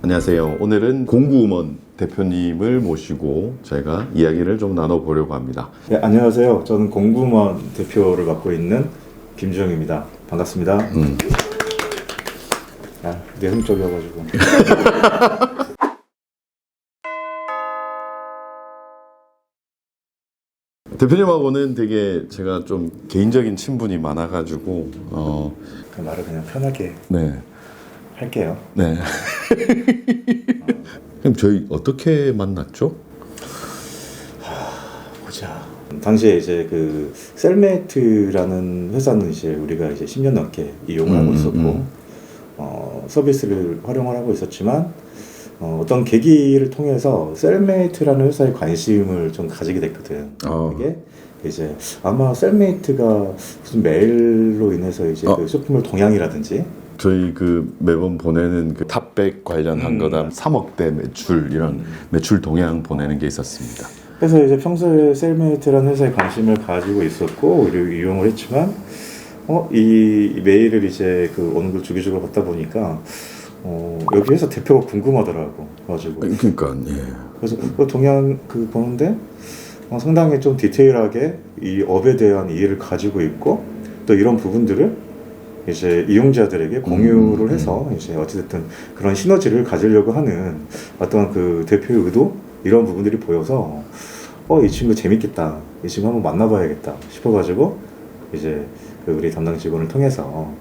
안녕하세요. 오늘은 공구음원 대표님을 모시고 저희가 이야기를 좀 나눠보려고 합니다. 네, 안녕하세요. 저는 공구음원 대표를 맡고 있는 김주영입니다. 반갑습니다. 내 성격이어가지고. 대표님하고는 되게 제가 좀 개인적인 친분이 많아가지고 그 말을 그냥 편하게 네. 할게요. 네. 그럼 저희 어떻게 만났죠? 보자. 당시에 이제 그 셀메이트라는 회사는 이제 우리가 이제 10년 넘게 이용을 하고 있었고 서비스를 활용을 하고 있었지만 어떤 계기를 통해서 셀메이트라는 회사에 관심을 좀 가지게 됐거든. 이게 이제 아마 셀메이트가 무슨 메일로 인해서 이제 그 쇼핑몰 동향이라든지 저희 그 매번 보내는 그 탑백 관련한 거다 3억대 매출 이런 매출 동향 보내는 게 있었습니다. 그래서 이제 평소에 셀메이트라는 회사에 관심을 가지고 있었고 그리고 이용을 했지만 이 메일을 이제 그 어느 걸 주기적으로 받다 보니까 여기 회사 대표가 궁금하더라고. 가지고. 그러니까 예. 그래서 그 동향 그 보는데 상당히 좀 디테일하게 이 업에 대한 이해를 가지고 있고 또 이런 부분들을 이제 이용자들에게 공유를 해서 이제 어찌됐든 그런 시너지를 가지려고 하는 어떤 그 대표의 의도 이런 부분들이 보여서 이 친구 재밌겠다, 이 친구 한번 만나봐야겠다 싶어가지고 이제 그 우리 담당 직원을 통해서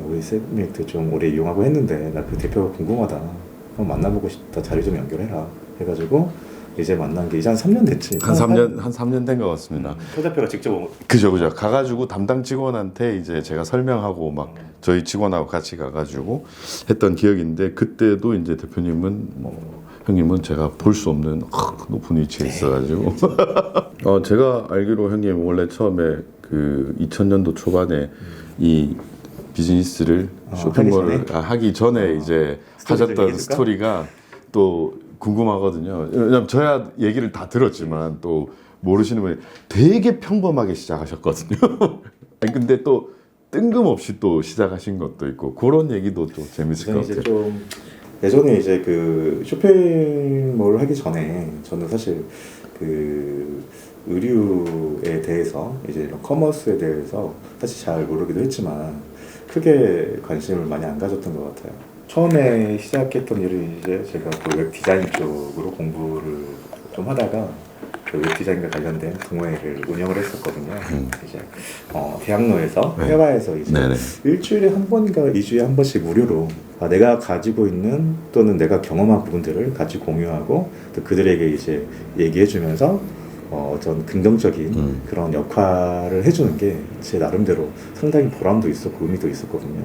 우리 셀메이트 좀 오래 이용하고 했는데 나 그 대표가 궁금하다, 한번 만나보고 싶다, 자리 좀 연결해라 해가지고 이제 만난 게 이제 한 3년 됐지. 한 3년 된 것 같습니다. 표 대표가 직접 그죠. 가가지고 담당 직원한테 이제 제가 설명하고 막 저희 직원하고 같이 가가지고 했던 기억인데 그때도 이제 대표님은 형님은 제가 볼 수 없는 높은 위치에 있어가지고 제가 알기로 형님 원래 처음에 그 2000년도 초반에 이 비즈니스를 쇼핑몰을 하기 전에 이제 하셨던 스토리가 또 궁금하거든요. 왜냐면 저야 얘기를 다 들었지만 또 모르시는 분이 되게 평범하게 시작하셨거든요. 아니 근데 또 뜬금없이 또 시작하신 것도 있고 그런 얘기도 또 재밌을 것 같아요. 좀 예전에 이제 그 쇼핑몰을 하기 전에 저는 사실 그 의류에 대해서 이제 이런 커머스에 대해서 사실 잘 모르기도 했지만 크게 관심을 많이 안 가졌던 것 같아요. 처음에 시작했던 일은 이제 제가 그 웹 디자인 쪽으로 공부를 좀 하다가 그 웹 디자인과 관련된 동호회를 운영을 했었거든요. 이제 대학로에서 회화에서 이제 일주일에 한 번인가 2주에 한 번씩 무료로 내가 가지고 있는 또는 내가 경험한 부분들을 같이 공유하고 또 그들에게 이제 얘기해주면서 어떤 긍정적인 그런 역할을 해주는 게 제 나름대로 상당히 보람도 있었고 의미도 있었거든요.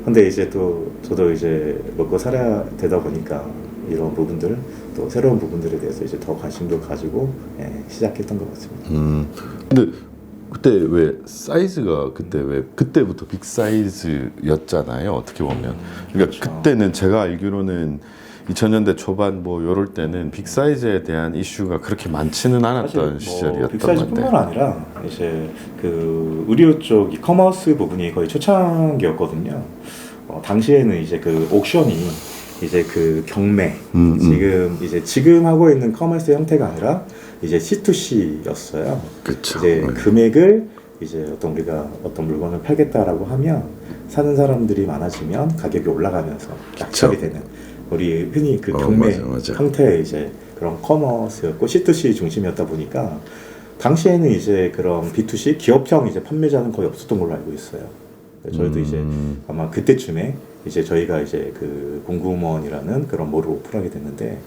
근데 이제 또 저도 이제 먹고 살아야 되다 보니까 이런 부분들 또 새로운 부분들에 대해서 이제 더 관심도 가지고 시작했던 것 같습니다. 근데 그때 왜 사이즈가 그때부터 빅 사이즈였잖아요. 어떻게 보면. 그러니까 그렇죠. 그때는 제가 알기로는 2000년대 초반 뭐 요럴 때는 빅 사이즈에 대한 이슈가 그렇게 많지는 않았던 시절이었던 빅 사이즈뿐만 아니라 이제 그 의류 쪽 이커머스 부분이 거의 초창기였거든요. 당시에는 이제 그 옥션이 이제 그 경매 지금 하고 있는 커머스 형태가 아니라 이제 C2C였어요. 그쵸. 이제 금액을 이제 우리가 어떤 물건을 팔겠다라고 하면 사는 사람들이 많아지면 가격이 올라가면서 약척이 되는 우리 흔히 그 경매 형태의 이제 그런 커머스였고 C2C 중심이었다 보니까 당시에는 이제 그런 B2C 기업형 이제 판매자는 거의 없었던 걸로 알고 있어요. 저희도 이제 아마 그때쯤에 이제 저희가 이제 그 공구음원이라는 그런 몰을 오픈하게 됐는데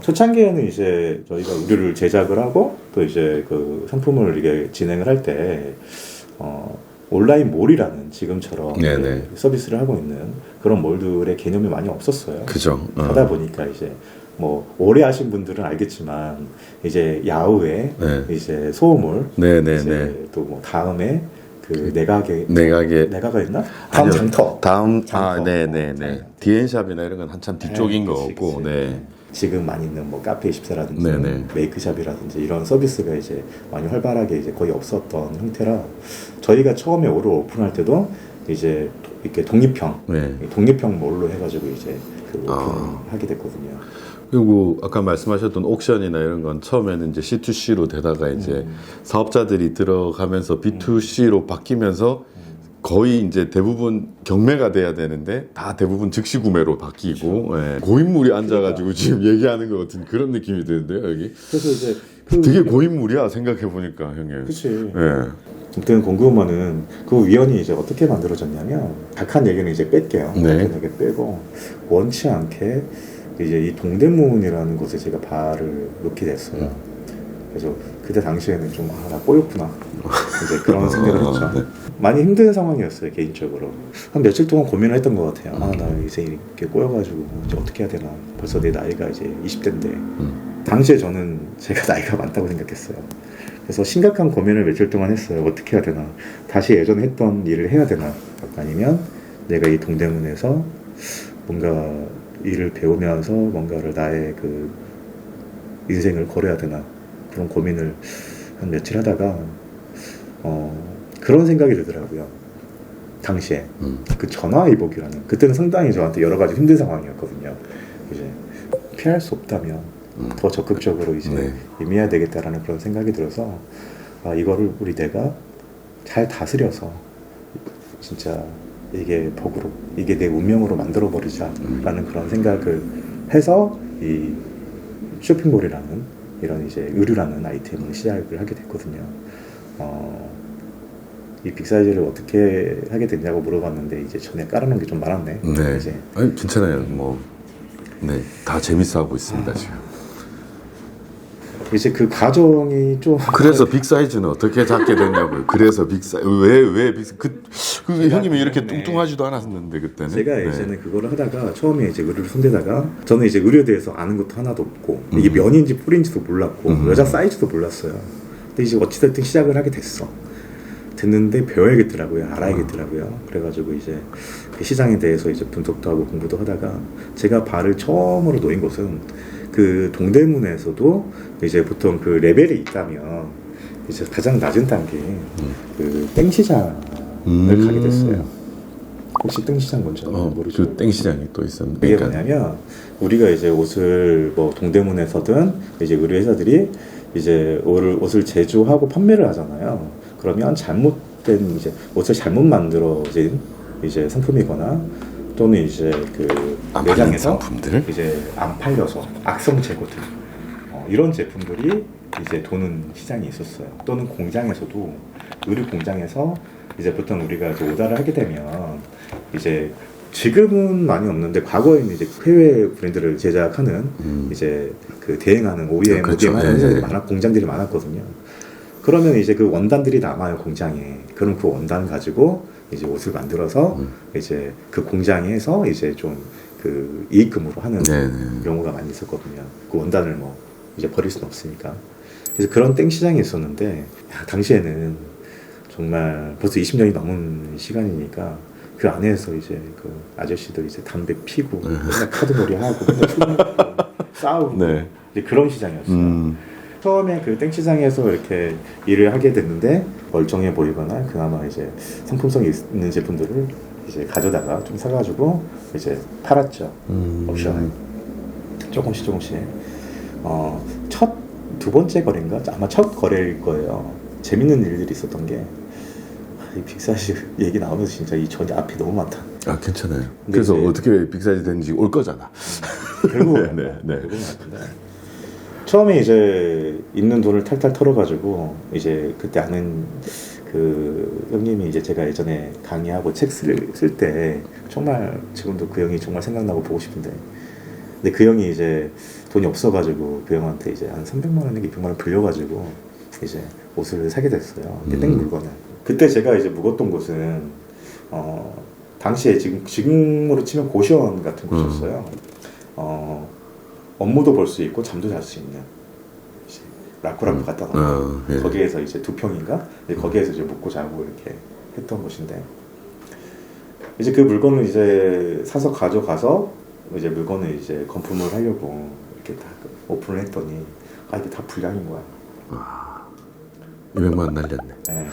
초창기에는 이제 저희가 의류를 제작을 하고 또 이제 그 상품을 이게 진행을 할 때 온라인 몰이라는 지금처럼 서비스를 하고 있는 그런 몰들의 개념이 많이 없었어요. 그죠. 하다 보니까 이제 오래 하신 분들은 알겠지만 이제 야후에 이제 소호몰, 이제 또 다음에 그 내가가 있나? 다음 장터. 디엔샵이나 이런 건 한참 뒤쪽인 거고. 지금 많이 있는 카페 24라든지 메이크샵이라든지 이런 서비스가 이제 많이 활발하게 이제 거의 없었던 형태라 저희가 처음에 오를 오픈할 때도 이제 이렇게 독립형 몰로 해가지고 이제 그 오픈을 하게 됐거든요. 그리고 아까 말씀하셨던 옥션이나 이런 건 처음에는 이제 C2C로 되다가 이제 사업자들이 들어가면서 B2C로 바뀌면서 거의 이제 대부분 경매가 돼야 되는데 다 대부분 즉시 구매로 바뀌고 예. 고인물이 앉아가지고 지금 얘기하는 것 같은 그런 느낌이 드는데요 여기. 그래서 이제 되게 고인물이야 생각해 보니까 형님. 그치. 예. 아무튼 공구음원은 그 위원이 이제 어떻게 만들어졌냐면 각한 얘기는 이제 뺄게요. 네. 각한 얘기 빼고 원치 않게 이제 이 동대문이라는 곳에 제가 발을 놓게 됐어요. 그래서 그때 당시에는 좀 나 꼬였구나 이제 그런 생각을 했죠. 네. 많이 힘든 상황이었어요 개인적으로. 한 며칠 동안 고민을 했던 것 같아요. 아 나 이제 이렇게 꼬여가지고 이제 어떻게 해야 되나. 벌써 내 나이가 이제 20대인데 당시에 저는 제가 나이가 많다고 생각했어요. 그래서 심각한 고민을 며칠 동안 했어요. 어떻게 해야 되나. 다시 예전에 했던 일을 해야 되나. 아니면 내가 이 동대문에서 뭔가 일을 배우면서 뭔가를 나의 그 인생을 걸어야 되나. 그런 고민을 한 며칠 하다가 그런 생각이 들더라고요. 당시에 그 전화위복이라는 그때는 상당히 저한테 여러 가지 힘든 상황이었거든요. 이제 피할 수 없다면 더 적극적으로 이제 네. 임해야 되겠다라는 그런 생각이 들어서 아 이거를 우리 내가 잘 다스려서 진짜 이게 복으로 이게 내 운명으로 만들어 버리자라는 그런 생각을 해서 이 쇼핑몰이라는 이런 이제 의류라는 아이템을 시작을 하게 됐거든요. 이 빅사이즈를 어떻게 하게 됐냐고 물어봤는데 이제 전에 깔아놓은 게 좀 많았네. 네. 이제 아니 괜찮아요. 뭐 네. 다 재밌어 하고 있습니다 지금. 이제 그 과정이 좀 그래서 빅 사이즈는 어떻게 잡게 됐냐고요. 그래서 빅 사이즈 왜 빅? 그 형님이 이렇게 뚱뚱하지도 않았는데 그때는. 제가 예전에 그거를 하다가 처음에 이제 의류를 손대다가 저는 이제 의류에 대해서 아는 것도 하나도 없고 이게 면인지 뿔인지도 몰랐고 여자 사이즈도 몰랐어요. 근데 이제 어찌됐든 시작을 하게 됐는데 배워야겠더라고요. 알아야겠더라고요. 그래가지고 이제 그 시장에 대해서 이제 분석도 하고 공부도 하다가 제가 발을 처음으로 놓인 곳은 그 동대문에서도 이제 보통 그 레벨이 있다면 이제 가장 낮은 단계인 그 땡시장을 가게 됐어요. 혹시 땡시장 뭔지 모르죠? 그 땡시장이 또 있었는데. 이게 뭐냐면 우리가 이제 옷을 뭐 동대문에서든 이제 의류 회사들이 이제 옷을 제조하고 판매를 하잖아요. 그러면 잘못된 이제 옷을 잘못 만들어진 이제 상품이거나 또는 이제 그 안 매장에서 팔린 상품들? 이제 안 팔려서 악성 재고들 이런 제품들이 이제 도는 시장이 있었어요. 또는 공장에서도 의류 공장에서 이제 보통 우리가 이제 오다를 하게 되면 이제 지금은 많이 없는데 과거에는 이제 해외 브랜드를 제작하는 이제 그 대행하는 OEM, 그렇죠. ODM 하는 회사들이 공장들이 많았거든요. 그러면 이제 그 원단들이 남아요 공장에. 그럼 그 원단 가지고 이제 옷을 만들어서 이제 그 공장에서 이제 좀 그 이익금으로 하는 경우가 많이 있었거든요. 그 원단을 뭐 이제 버릴 수는 없으니까. 그래서 그런 땡 시장이 있었는데 당시에는 정말 벌써 20년이 넘은 시간이니까 그 안에서 이제 그 아저씨들 이제 담배 피고 맨날 카드놀이 하고 맨날 술먹고 싸우고 네. 이제 그런 시장이었어요. 처음에 그 땡시장에서 이렇게 일을 하게 됐는데 멀쩡해 보이거나 그나마 이제 상품성이 있는 제품들을 이제 가져다가 좀 사가지고 이제 팔았죠. 옵션을 조금씩 첫 두 번째 거래인가 아마 첫 거래일 거예요. 재밌는 일들이 있었던 게 이 빅사이즈 얘기 나오면서 진짜 이 전에 앞이 너무 많다. 아 괜찮아요. 그래서 어떻게 빅 사이즈 됐는지 올 거잖아. 결국은 네. 결국은 맞는데 처음에 이제 있는 돈을 탈탈 털어가지고 이제 그때 아는 그 형님이 이제 제가 예전에 강의하고 책 쓸 때 정말 지금도 그 형이 정말 생각나고 보고 싶은데 근데 그 형이 이제 돈이 없어가지고 그 형한테 이제 한 300만 원인가 200만 원 빌려가지고 이제 옷을 사게 됐어요. 땡 물건을. 그때 제가 이제 묵었던 곳은 당시에 지금으로 치면 고시원 같은 곳이었어요. 업무도 볼 수 있고 잠도 잘 수 있는 라쿠라쿠 갖다 놔. 예. 거기에서 이제 2평인가 거기에서 이제 묵고 자고 이렇게 했던 곳인데 이제 그 물건을 이제 사서 가져가서 이제 물건을 이제 건품을 하려고 이렇게 다 오픈을 했더니 이게 다 불량인 거야. 200만 원 날렸네. 네.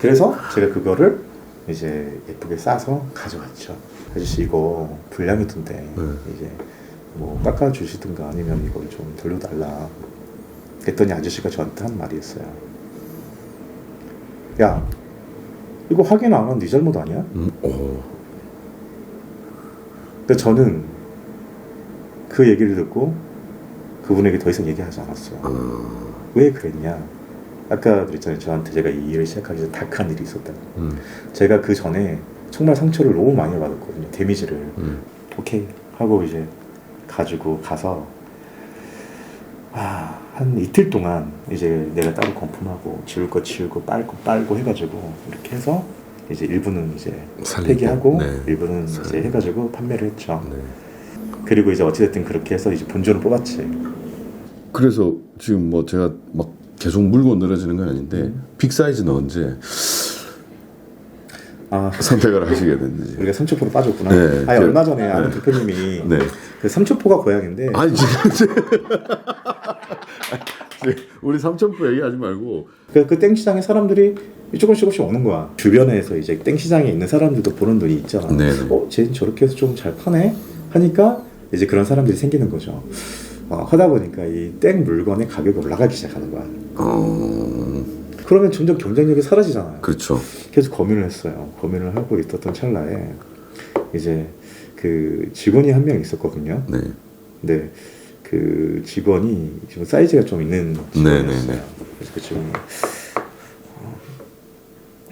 그래서 제가 그거를 이제 예쁘게 싸서 가져갔죠. 아저씨 이거 불량이던데 이제 뭐 깎아주시든가 아니면 이걸 좀 돌려달라. 그랬더니 아저씨가 저한테 한 말이 있어요. 야, 이거 확인 안 한 네 잘못 아니야? 근데 저는 그 얘기를 듣고 그분에게 더 이상 얘기하지 않았어요. 왜 그랬냐? 아까 그랬잖아요. 저한테 제가 이 일을 시작하기 전에 다크한 일이 있었다고. 제가 그 전에 정말 상처를 너무 많이 받았거든요. 데미지를. 오케이 하고 이제 가지고 가서 한 이틀 동안 이제 내가 따로 건품하고 지울 거 지우고 빨고 해가지고 이렇게 해서 이제 일부는 이제 폐기하고 일부는 이제 해가지고 판매를 했죠. 그리고 이제 어찌됐든 그렇게 해서 이제 본전을 뽑았지. 그래서 지금 뭐 제가 막 계속 물고 늘어지는 건 아닌데 빅사이즈는 언제 선택을 하시게 됐는지. 우리가 삼초포로 빠졌구나. 네, 얼마 전에 아는 대표님이 그 삼초포가 고향인데. 아니 지금 우리 삼천포 얘기하지 말고 그 땡시장에 사람들이 조금씩 오는 거야. 주변에서 이제 땡시장에 있는 사람들도 보는 눈이 있잖아. 쟤는 저렇게 해서 좀 잘 파네 하니까 이제 그런 사람들이 생기는 거죠. 하다 보니까 이 땡 물건의 가격이 올라가기 시작하는 거야. 그러면 점점 경쟁력이 사라지잖아요. 그렇죠. 계속 고민을 했어요. 고민을 하고 있었던 찰나에 이제 그 직원이 한 명 있었거든요. 근데 그 직원이 지금 사이즈가 좀 있는 직원이었어요. 그래서 그 직원이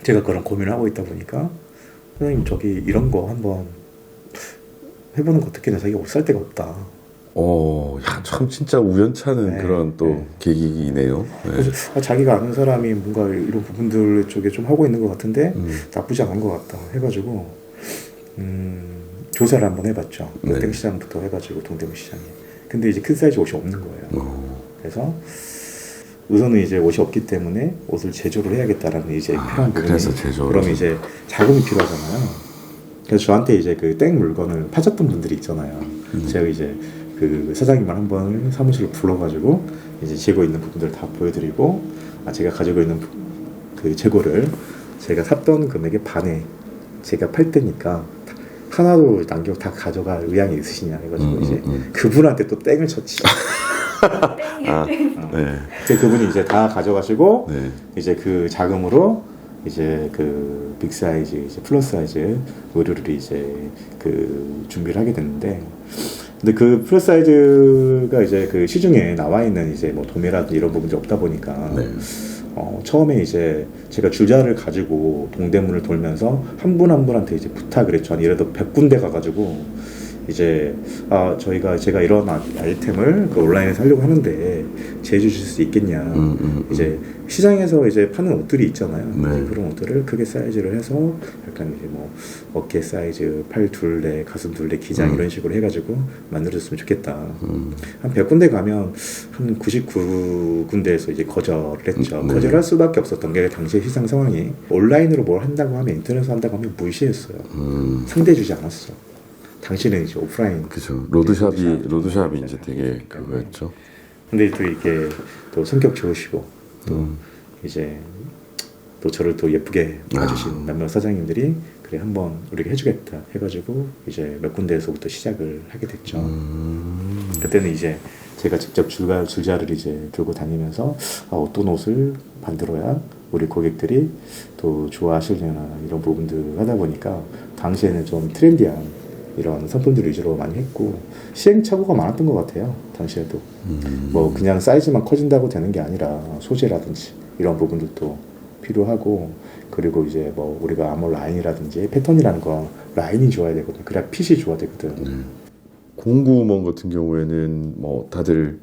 제가 그런 고민을 하고 있다 보니까 선생님 저기 이런 거 한번 해보는 거 어떻게 해? 자기가 옷 살 데가 없다. 참 진짜 우연찮은 그런 또 계기이네요. 그래서 자기가 아는 사람이 뭔가 이런 부분들 쪽에 좀 하고 있는 것 같은데 나쁘지 않은 것 같다 해가지고 조사를 한번 해봤죠. 땡시장부터 해가지고 동대문 시장에. 근데 이제 큰 사이즈 옷이 없는 거예요. 그래서 우선은 이제 옷이 없기 때문에 옷을 제조를 해야겠다라는 이제 필요한 부분이. 그래서 제조. 그럼 이제 자금이 필요하잖아요. 그래서 저한테 이제 그 땡 물건을 파셨던 분들이 있잖아요. 제가 이제 그 사장님을 한번 사무실로 불러가지고 이제 재고 있는 부분들을 다 보여드리고 제가 가지고 있는 그 재고를 제가 샀던 금액의 반에 제가 팔 때니까 하나도 남겨 다 가져갈 의향이 있으시냐 해가지고 이제 그분한테 또 땡을 쳤지. 그분이 이제 다 가져가시고 이제 그 자금으로 이제 그 빅사이즈 이제 플러스 사이즈 의류를 이제 그 준비를 하게 됐는데, 근데 그 플러스 사이즈가 이제 그 시중에 나와 있는 이제 뭐 도매라든지 이런 부분이 없다 보니까 처음에 이제 제가 주자를 가지고 동대문을 돌면서 한 분 한 분한테 이제 부탁을 했죠. 예를 들어 100군데 가가지고 이제 제가 이런 아이템을 그 온라인에서 하려고 하는데 제휴 주실 수 있겠냐. 이제 시장에서 이제 파는 옷들이 있잖아요. 그런 옷들을 크게 사이즈를 해서 약간 이제 뭐 어깨 사이즈, 팔 둘레, 가슴 둘레, 기장 이런 식으로 해가지고 만들어줬으면 좋겠다. 한 100군데 가면 한 99군데에서 이제 거절을 했죠. 거절할 수밖에 없었던 게 당시의 시장 상황이 온라인으로 뭘 한다고 하면, 인터넷에서 한다고 하면 무시했어요. 상대해주지 않았어. 당신은 이제 오프라인. 그죠. 로드샵이 이제 되게 그거였죠. 근데 또 이게 또 성격 좋으시고 또 이제 또 저를 또 예쁘게 봐주신 몇몇 사장님들이 그래 한번 우리가 해주겠다 해가지고 이제 몇 군데에서부터 시작을 하게 됐죠. 그때는 이제 제가 직접 줄자를 이제 들고 다니면서 어떤 옷을 만들어야 우리 고객들이 또 좋아하시려나 이런 부분들 하다 보니까 당시에는 좀 트렌디한 이런 상품들 위주로 많이 했고 시행착오가 많았던 것 같아요. 당시에도 뭐 그냥 사이즈만 커진다고 되는 게 아니라 소재라든지 이런 부분들도 필요하고, 그리고 이제 뭐 우리가 아무 라인이라든지 패턴이라는 거 라인이 좋아야 되거든. 그래야 핏이 좋아야 되거든. 공구먼 같은 경우에는 뭐 다들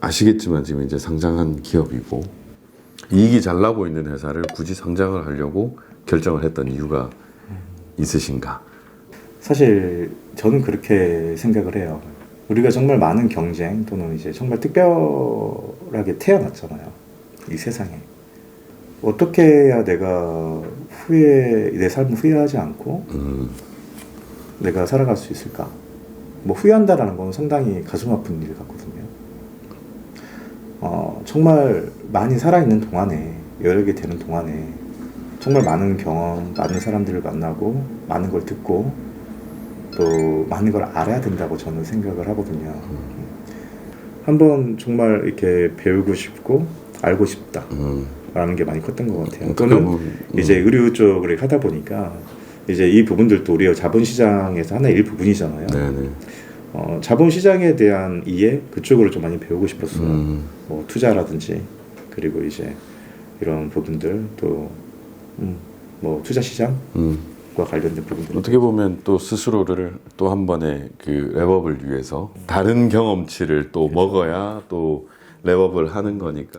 아시겠지만 지금 이제 상장한 기업이고 이익이 잘 나고 있는 회사를 굳이 상장을 하려고 결정을 했던 이유가 있으신가? 사실 저는 그렇게 생각을 해요. 우리가 정말 많은 경쟁 또는 이제 정말 특별하게 태어났잖아요. 이 세상에. 어떻게 해야 내가 내 삶을 후회하지 않고 내가 살아갈 수 있을까? 뭐 후회한다라는 건 상당히 가슴 아픈 일 같거든요. 정말 많이 살아있는 동안에, 여력이 되는 동안에 정말 많은 경험, 많은 사람들을 만나고 많은 걸 듣고 또 많은 걸 알아야 된다고 저는 생각을 하거든요. 한번 정말 이렇게 배우고 싶고 알고 싶다라는 게 많이 컸던 것 같아요. 또는 이제 의료 쪽을 하다 보니까 이제 이 부분들도 우리가 자본시장에서 하나의 일부분이잖아요. 네네. 자본시장에 대한 이해 그쪽으로 좀 많이 배우고 싶었어요. 뭐 투자라든지 그리고 이제 이런 부분들 또 뭐 투자시장과 관련된 부분들 어떻게 보면 또 스스로를 또 한 번의 그 랩업을 위해서 다른 경험치를 또 먹어야 또 랩업을 하는 거니까.